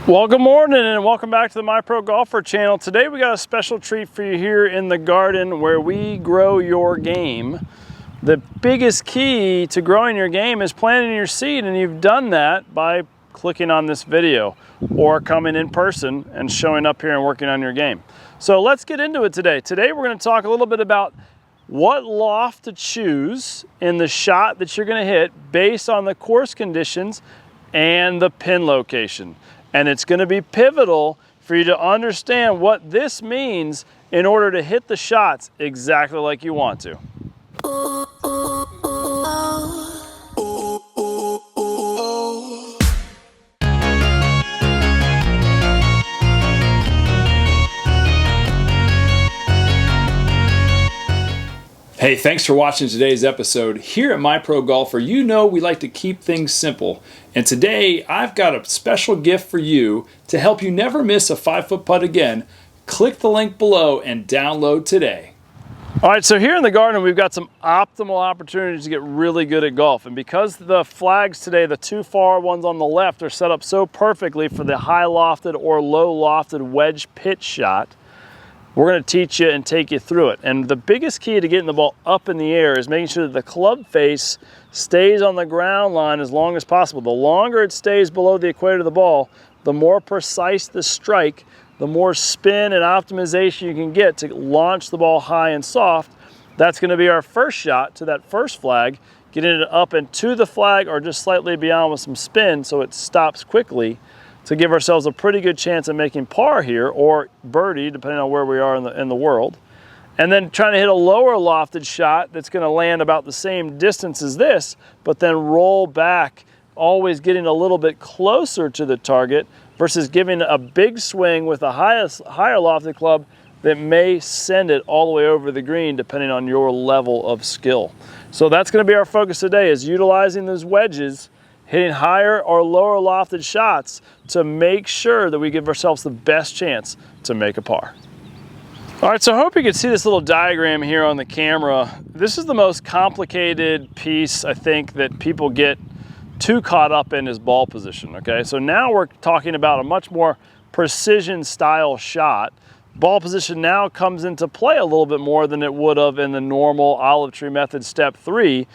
Well, good morning and welcome back to the My Pro Golfer channel. Today we got a special treat for you here in the garden where we grow your game. The biggest key to growing your game is planting your seed, and you've done that by clicking on this video or coming in person and showing up here and working on your game. So let's get into it today. Today we're going to talk a little bit about what loft to choose in the shot that you're going to hit based on the course conditions and the pin location. And it's going to be pivotal for you to understand what this means in order to hit the shots exactly like you want to. Hey, thanks for watching today's episode. Here at My Pro Golfer, you know we like to keep things simple. And today, I've got a special gift for you to help you never miss a 5-foot putt again. Click the link below and download today. All right, so here in the garden, we've got some optimal opportunities to get really good at golf. And because the flags today, the two far ones on the left, are set up so perfectly for the high lofted or low lofted wedge pitch shot, we're going to teach you and take you through it. And the biggest key to getting the ball up in the air is making sure that the club face stays on the ground line as long as possible. The longer it stays below the equator of the ball, the more precise the strike, the more spin and optimization you can get to launch the ball high and soft. That's going to be our first shot to that first flag, getting it up and to the flag or just slightly beyond with some spin so it stops quickly, to give ourselves a pretty good chance of making par here, or birdie, depending on where we are in the world. And then trying to hit a lower lofted shot that's going to land about the same distance as this, but then roll back, always getting a little bit closer to the target versus giving a big swing with a higher lofted club that may send it all the way over the green depending on your level of skill. So that's going to be our focus today, is utilizing those wedges, hitting higher or lower lofted shots to make sure that we give ourselves the best chance to make a par. All right, so I hope you can see this little diagram here on the camera. This is the most complicated piece, I think, that people get too caught up in, is ball position, okay? So now we're talking about a much more precision style shot. Ball position now comes into play a little bit more than it would have in the normal olive tree method step 3,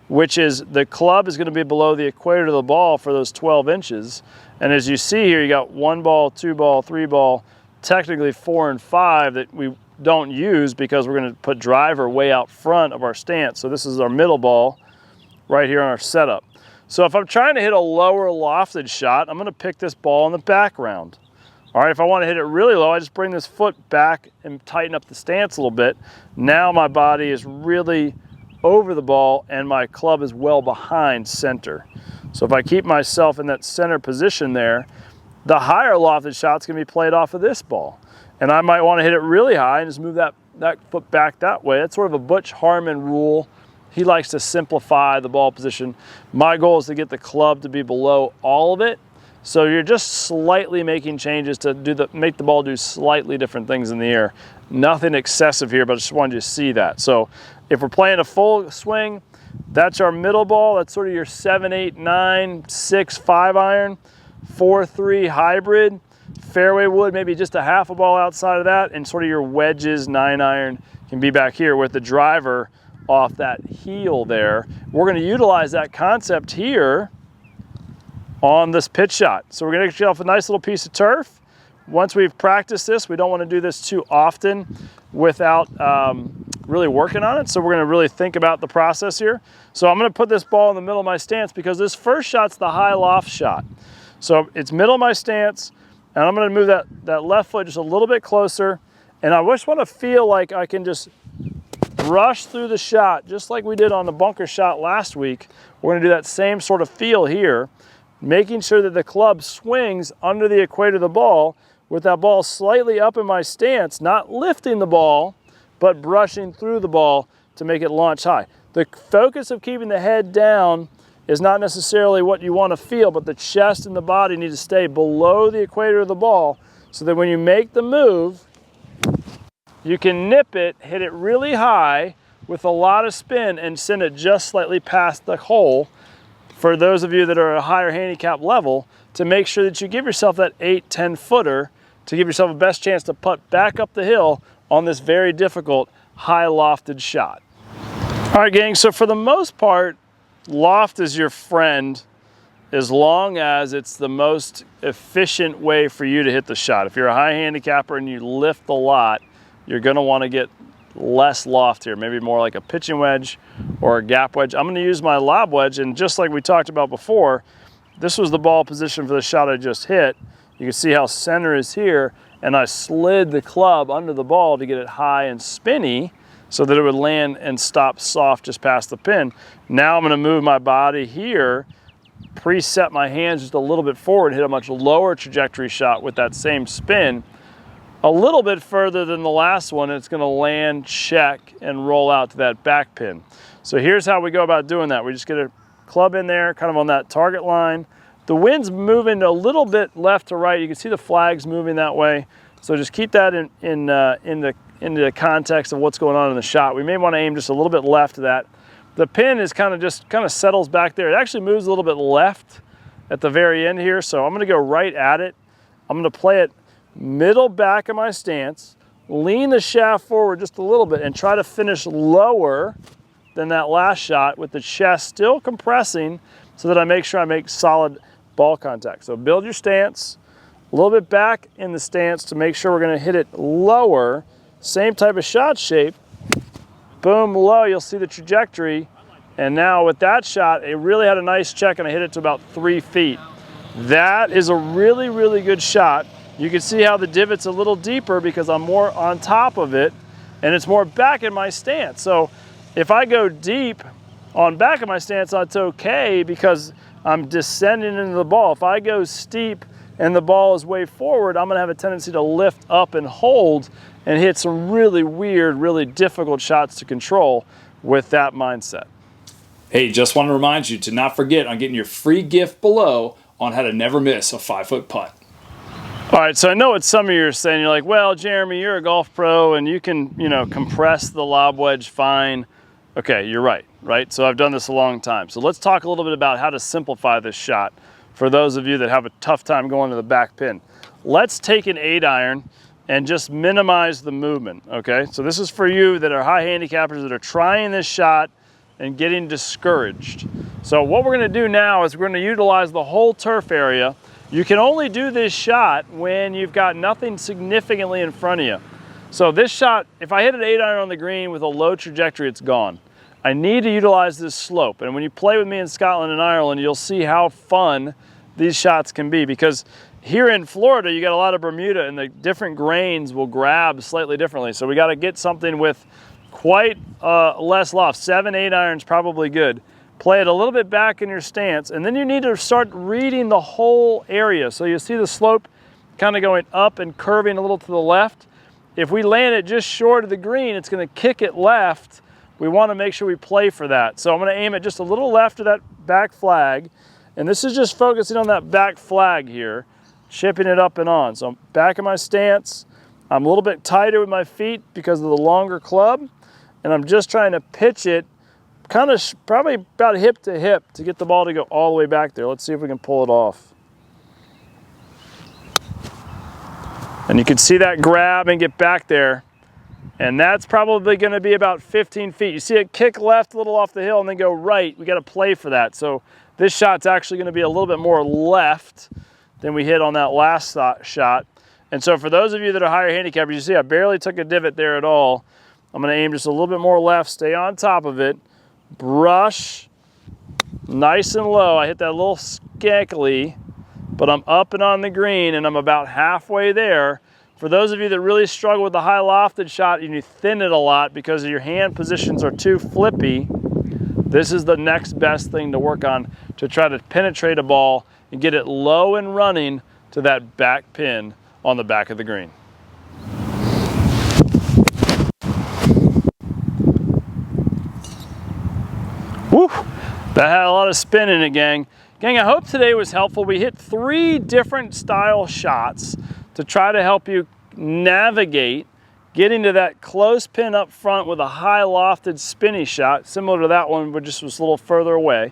which is the club is going to be below the equator of the ball for those 12 inches. And as you see here, you got 1 ball, 2 ball, 3 ball, technically 4 and 5 that we don't use because we're going to put driver way out front of our stance. So this is our middle ball right here on our setup. So if I'm trying to hit a lower lofted shot, I'm going to pick this ball in the background. All right, if I want to hit it really low, I just bring this foot back and tighten up the stance a little bit. Now my body is really over the ball and my club is well behind center. So if I keep myself in that center position there, the higher lofted shot's gonna be played off of this ball. And I might want to hit it really high and just move that foot back that way. That's sort of a Butch Harmon rule. He likes to simplify the ball position. My goal is to get the club to be below all of it. So you're just slightly making changes to make the ball do slightly different things in the air. Nothing excessive here, but I just wanted you to see that. So if we're playing a full swing, that's our middle ball. That's sort of your 7, 8, 9, 6, 5 iron, 4, 3 hybrid. Fairway wood, maybe just a half a ball outside of that, and sort of your wedges, 9 iron, can be back here with the driver off that heel there. We're going to utilize that concept here on this pitch shot. So we're going to get yourself a nice little piece of turf. Once we've practiced this, we don't want to do this too often without really working on it. So we're going to really think about the process here. So I'm going to put this ball in the middle of my stance because this first shot's the high loft shot. So it's middle of my stance, and I'm going to move that left foot just a little bit closer. And I just want to feel like I can just brush through the shot, just like we did on the bunker shot last week. We're going to do that same sort of feel here, making sure that the club swings under the equator of the ball with that ball slightly up in my stance, not lifting the ball, but brushing through the ball to make it launch high. The focus of keeping the head down is not necessarily what you want to feel, but the chest and the body need to stay below the equator of the ball so that when you make the move, you can nip it, hit it really high with a lot of spin and send it just slightly past the hole for those of you that are at a higher handicap level to make sure that you give yourself that 8-10 footer to give yourself the best chance to putt back up the hill on this very difficult high lofted shot. All right, gang, so for the most part, loft is your friend as long as it's the most efficient way for you to hit the shot. If you're a high handicapper and you lift a lot, you're gonna wanna get less loft here, maybe more like a pitching wedge or a gap wedge. I'm gonna use my lob wedge, and just like we talked about before, this was the ball position for the shot I just hit. You can see how center is here, and I slid the club under the ball to get it high and spinny so that it would land and stop soft just past the pin. Now I'm gonna move my body here, preset my hands just a little bit forward, hit a much lower trajectory shot with that same spin, a little bit further than the last one. It's gonna land, check, and roll out to that back pin. So here's how we go about doing that. We just get a club in there, kind of on that target line. The wind's moving a little bit left to right. You can see the flags moving that way. So just keep that in the context of what's going on in the shot. We may want to aim just a little bit left of that. The pin is kind of settles back there. It actually moves a little bit left at the very end here. So I'm gonna go right at it. I'm gonna play it middle back of my stance, lean the shaft forward just a little bit, and try to finish lower than that last shot with the chest still compressing so that I make sure I make solid ball contact. So build your stance, a little bit back in the stance to make sure we're gonna hit it lower. Same type of shot shape. Boom, low, you'll see the trajectory. And now with that shot, it really had a nice check and I hit it to about 3 feet. That is a really, really good shot. You can see how the divot's a little deeper because I'm more on top of it and it's more back in my stance. So if I go deep on back of my stance, that's okay because I'm descending into the ball. If I go steep and the ball is way forward, I'm gonna have a tendency to lift up and hold and hit some really weird, really difficult shots to control with that mindset. Hey, just want to remind you to not forget on getting your free gift below on how to never miss a 5-foot putt. All right, so I know what some of you are saying. You're like, well, Jeremy, you're a golf pro and you can, compress the lob wedge fine. Okay, you're right? So I've done this a long time. So let's talk a little bit about how to simplify this shot for those of you that have a tough time going to the back pin. Let's take an 8-iron and just minimize the movement, okay? So this is for you that are high handicappers that are trying this shot and getting discouraged. So what we're gonna do now is we're gonna utilize the whole turf area. You can only do this shot when you've got nothing significantly in front of you. So this shot, if I hit an 8-iron on the green with a low trajectory, it's gone. I need to utilize this slope. And when you play with me in Scotland and Ireland, you'll see how fun these shots can be, because here in Florida, you got a lot of Bermuda and the different grains will grab slightly differently. So we got to get something with quite less loft. 7-8 irons probably good. Play it a little bit back in your stance, and then you need to start reading the whole area. So you see the slope kind of going up and curving a little to the left. If we land it just short of the green, it's going to kick it left. We want to make sure we play for that. So I'm going to aim it just a little left of that back flag, and this is just focusing on that back flag here, chipping it up and on. So I'm back in my stance. I'm a little bit tighter with my feet because of the longer club, and I'm just trying to pitch it kind of probably about hip to hip to get the ball to go all the way back there. Let's see if we can pull it off. And you can see that grab and get back there. And that's probably going to be about 15 feet. You see it kick left a little off the hill and then go right. We got to play for that. So this shot's actually going to be a little bit more left than we hit on that last shot. And so for those of you that are higher handicappers, you see I barely took a divot there at all. I'm going to aim just a little bit more left, stay on top of it, brush, nice and low. I hit that a little skankily, but I'm up and on the green and I'm about halfway there. For those of you that really struggle with the high lofted shot and you thin it a lot because your hand positions are too flippy, this is the next best thing to work on to try to penetrate a ball and get it low and running to that back pin on the back of the green. Woo! That had a lot of spin in it, gang. Gang, I hope today was helpful. We hit 3 different style shots to try to help you navigate getting to that close pin up front with a high lofted spinny shot, similar to that one, but just was a little further away.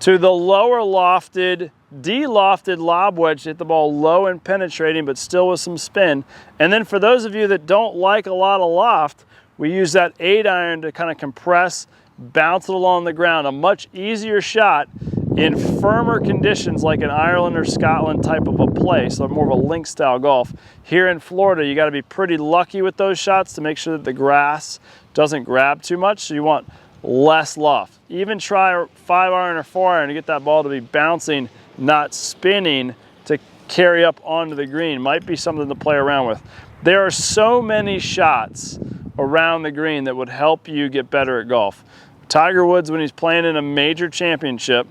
to the lower lofted, de-lofted lob wedge to hit the ball low and penetrating, but still with some spin. And then for those of you that don't like a lot of loft, we use that 8-iron to kind of compress, bounce it along the ground. A much easier shot in firmer conditions like in Ireland or Scotland type of a play, so more of a link style golf. Here in Florida, you got to be pretty lucky with those shots to make sure that the grass doesn't grab too much, so you want less loft. Even try 5-iron or 4-iron to get that ball to be bouncing, not spinning, to carry up onto the green. Might be something to play around with. There are so many shots around the green that would help you get better at golf. Tiger Woods, when he's playing in a major championship,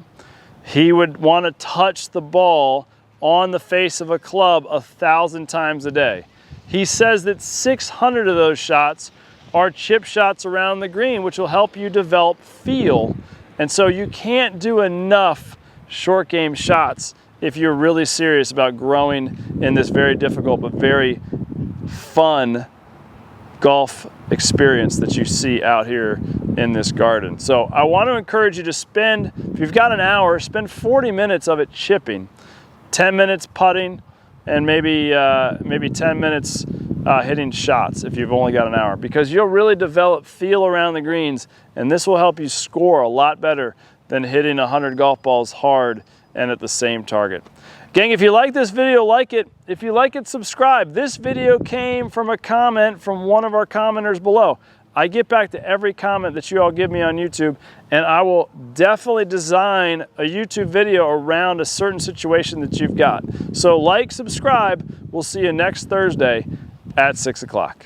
he would want to touch the ball on the face of a club 1,000 times a day. He says that 600 of those shots are chip shots around the green, which will help you develop feel. And so you can't do enough short game shots if you're really serious about growing in this very difficult but very fun golf experience that you see out here in this garden. So I want to encourage you to spend, if you've got an hour, spend 40 minutes of it chipping, 10 minutes putting, and maybe 10 minutes hitting shots if you've only got an hour, because you'll really develop feel around the greens, and this will help you score a lot better than hitting 100 golf balls hard and at the same target. Gang, if you like this video, like it. If you like it, subscribe. This video came from a comment from one of our commenters below. I get back to every comment that you all give me on YouTube, and I will definitely design a YouTube video around a certain situation that you've got. So like, subscribe. We'll see you next Thursday at 6 o'clock.